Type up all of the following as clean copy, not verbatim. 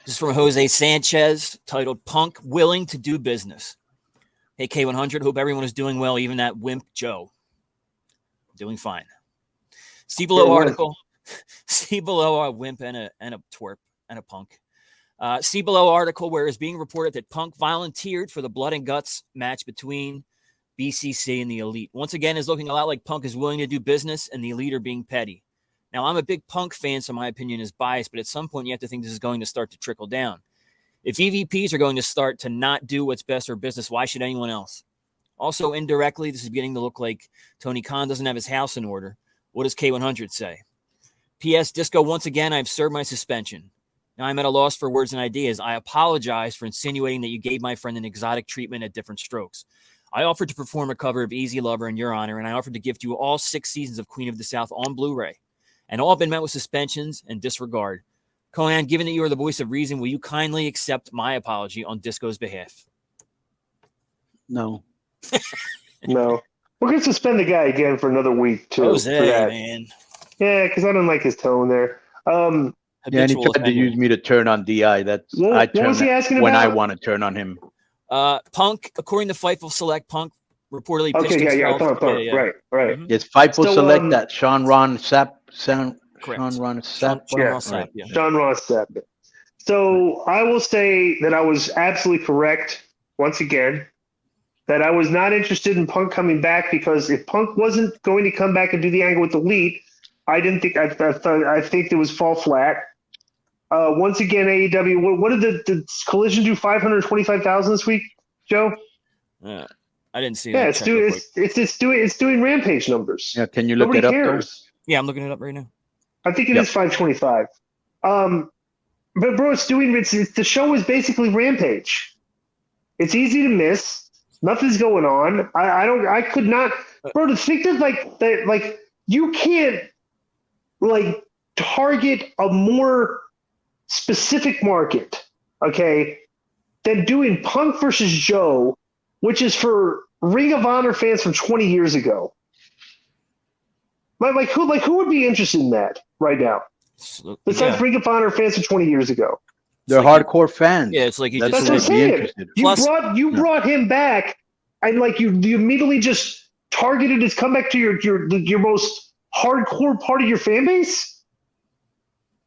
This is from Jose Sanchez, titled Punk Willing to Do Business. Hey, K100, hope everyone is doing well, even that wimp Joe. Doing fine. See below article. See below a wimp and a twerp and a punk. See below article where it's being reported that Punk volunteered for the blood and guts match between BCC and the Elite. Once again, is looking a lot like Punk is willing to do business and the Elite are being petty. Now, I'm a big Punk fan, so my opinion is biased, but at some point you have to think this is going to start to trickle down. If EVPs are going to start to not do what's best for business, why should anyone else? Also, indirectly, this is beginning to look like Tony Khan doesn't have his house in order. What does K100 say? P.S. Disco, once again, I've served my suspension. Now I'm at a loss for words and ideas. I apologize for insinuating that you gave my friend an exotic treatment at different strokes. I offered to perform a cover of Easy Lover in your honor, and I offered to gift you all 6 seasons of Queen of the South on Blu-ray. And all have been met with suspensions and disregard. Konnan, given that you are the voice of reason, will you kindly accept my apology on Disco's behalf? No. No. We're going to suspend the guy again for another week, too. Jose, man. Yeah, because I don't like his tone there. And he tried to use me to turn on DI. What was he asking when about? I want to turn on him. Punk, according to Fightful Select, Punk reportedly Punk, right. Mm-hmm. It's Fightful Select that Sean Ron Sapp. Sean Ron Sapp. So I will say that I was absolutely correct once again. That I was not interested in Punk coming back because if Punk wasn't going to come back and do the angle with the Elite, I think it was fall flat. Once again, AEW. What did the Collision do? 525,000 this week, Joe? I didn't see that. Yeah, it's doing Rampage numbers. Yeah, can you look it up? Yeah, I'm looking it up right now. I think it is 525. But bro, the show is basically Rampage. It's easy to miss. Nothing's going on. I could not, bro. To think that you can't target a more specific market, okay, than doing Punk versus Joe, which is for Ring of Honor fans from 20 years ago. Who would be interested in that right now? Besides Ring of Honor fans from 20 years ago. They're hardcore fans. Yeah, it's like that's what I'm saying. You brought him back, and you immediately just targeted his comeback to your most hardcore part of your fan base.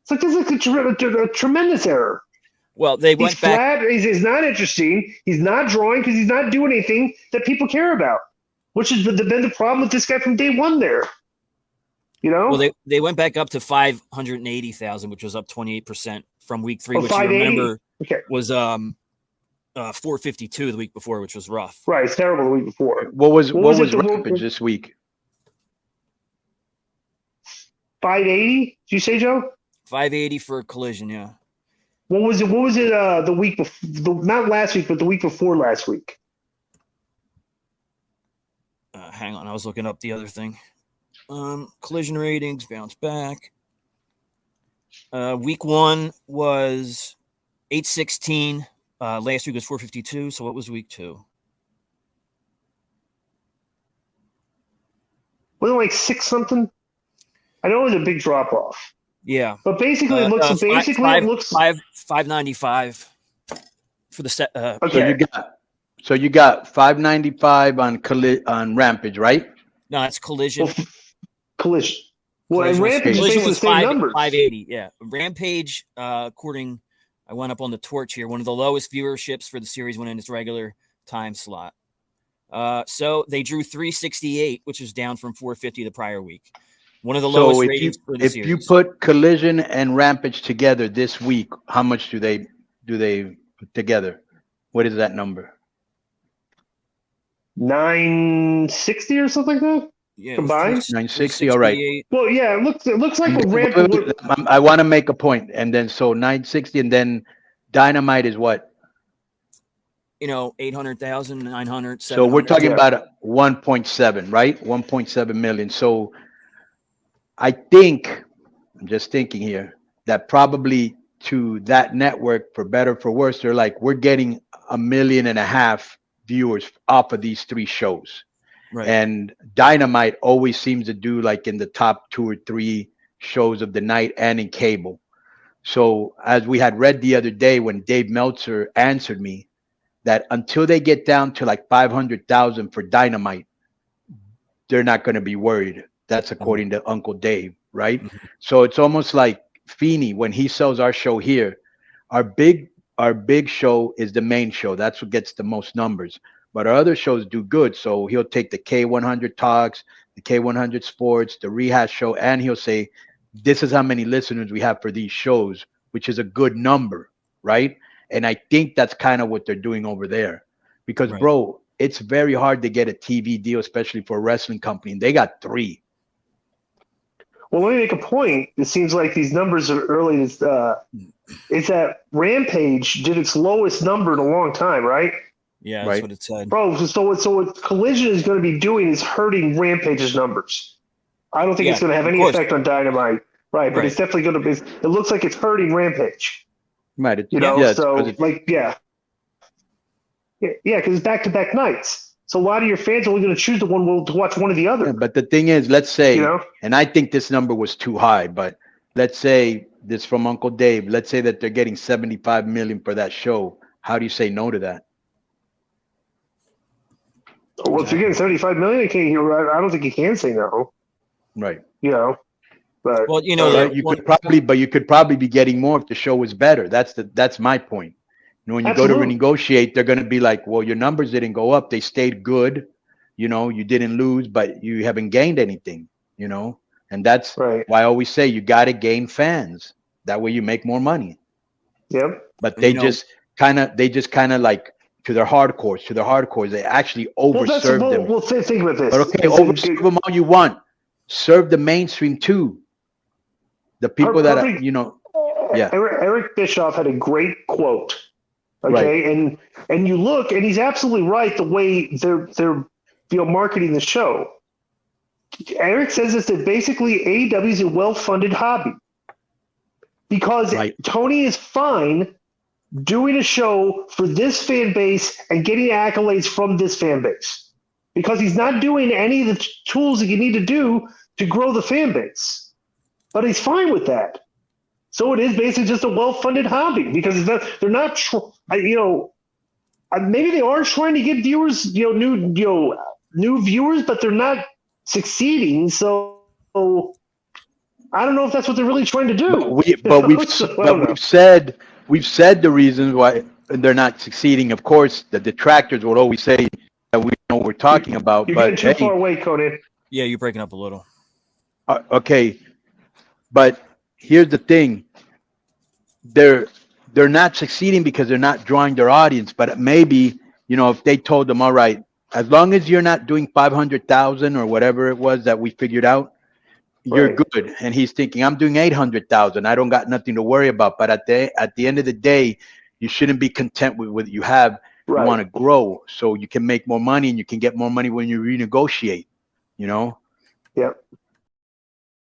It's like this is a tremendous error. Well, they went he's back. Flat. He's not interesting. He's not drawing because he's not doing anything that people care about, which has been the problem with this guy from day one. There. You know? Well, they went back up to 580,000, which was up 28% from week 3, which you remember was 452 the week before, which was rough. Right, it's terrible the week before. What was Rampage this week? 580? Did you say, Joe? 580 for Collision, yeah. What was it the week before? Not last week, but the week before last week. Hang on, I was looking up the other thing. Collision ratings bounce back. Week 1 was 816. Last week was 452. So what was week 2? Wasn't it like 6 something? I know it was a big drop off. Yeah, but basically, it looks 595 for the set. Okay, so you got 595 on Rampage, right? No, it's Collision. Collision. Well, and Rampage is basically the same numbers. 580, yeah. Rampage, according, I went up on the torch here, one of the lowest viewerships for the series when in its regular time slot. So they drew 368, which is down from 450 the prior week. One of the lowest ratings for the series. If you put Collision and Rampage together this week, how much do they put together? What is that number? 960 or something like that? Yeah, combined 960. All right. Well, yeah, it looks like a Rampage. I want to make a point, and then so 960, and then Dynamite is what? 800,000, 900. So we're talking about 1.7, right? 1.7 million. So I think, I'm just thinking here, that probably to that network, for better for worse, they're like, we're getting 1.5 million viewers off of these 3 shows. Right. And Dynamite always seems to do like in the top 2 or 3 shows of the night and in cable. So as we had read the other day when Dave Meltzer answered me, that until they get down to like 500,000 for Dynamite, they're not going to be worried. That's according to Uncle Dave, right? Mhm. So it's almost like Feeney, when he sells our show here, our big show is the main show. That's what gets the most numbers. But our other shows do good. So he'll take the K100 Talks, the K100 Sports, the Rehash Show, and he'll say, this is how many listeners we have for these shows, which is a good number, right? And I think that's kind of what they're doing over there. Because, Right. bro, it's very hard to get a TV deal, especially for a wrestling company. And they got 3. Well, let me make a point. It seems like these numbers are early. It's that Rampage did its lowest number in a long time, right? Yeah, that's Right. what it said. Bro, so what Collision is going to be doing is hurting Rampage's numbers. I don't think Yeah, it's going to have of any course. effect on Dynamite, right? But Right. it's definitely going to be. It looks like it's hurting Rampage. Right. It's, You know, yeah, it's so 'cause it's- like, yeah, because it's back-to-back nights. So a lot of your fans are only going to choose the one to watch one or the other. yeah, but the thing is, let's say, You know, and I think this number was too high, but let's say this from Uncle Dave. Let's say that they're getting 75 million for that show. How do you say no to that? well, if you're getting 75 million, I don't think you can say no. Right. You know, but Well, you know, Right. You could probably be getting more if the show was better. That's my point. You know, when you go Absolutely. to renegotiate, they're going to be like, well, your numbers didn't go up. They stayed good. You know, you didn't lose, but you haven't gained anything, you know, and that's right. why I always say you got to gain fans. That way you make more money. Yep. But You they know- just kind of like to their hardcores, they actually Well, that's overserve them. well. Think about this. But okay, It's overserve them all you want. Serve the mainstream too. The people that are, perfect- you know, yeah. Eric Bischoff had a great quote. Okay, and you look, and he's absolutely right. The way they're marketing the show. Eric says this, that basically AEW is a well-funded hobby because Right. Tony is fine doing a show for this fan base and getting accolades from this fan base because he's not doing any of the tools that you need to do to grow the fan base. But he's fine with that. So it is basically just a well-funded hobby because they're not, maybe they are trying to get viewers, new viewers, but they're not succeeding. So I don't know if that's what they're really trying to do. We've said the reasons why they're not succeeding. Of course, the detractors will always say that we know what we're talking about. You're but getting too far away, Konnan. Yeah, you're breaking up a little. Okay, but here's the thing: they're not succeeding because they're not drawing their audience. But maybe, if they told them, all right, as long as you're not doing 500,000 or whatever it was that we figured out, you're Right. good. And he's thinking, I'm doing 800,000. I don't got nothing to worry about. But at the end of the day, you shouldn't be content with what you have. Right. You want to grow so you can make more money, and you can get more money when you renegotiate. Yep.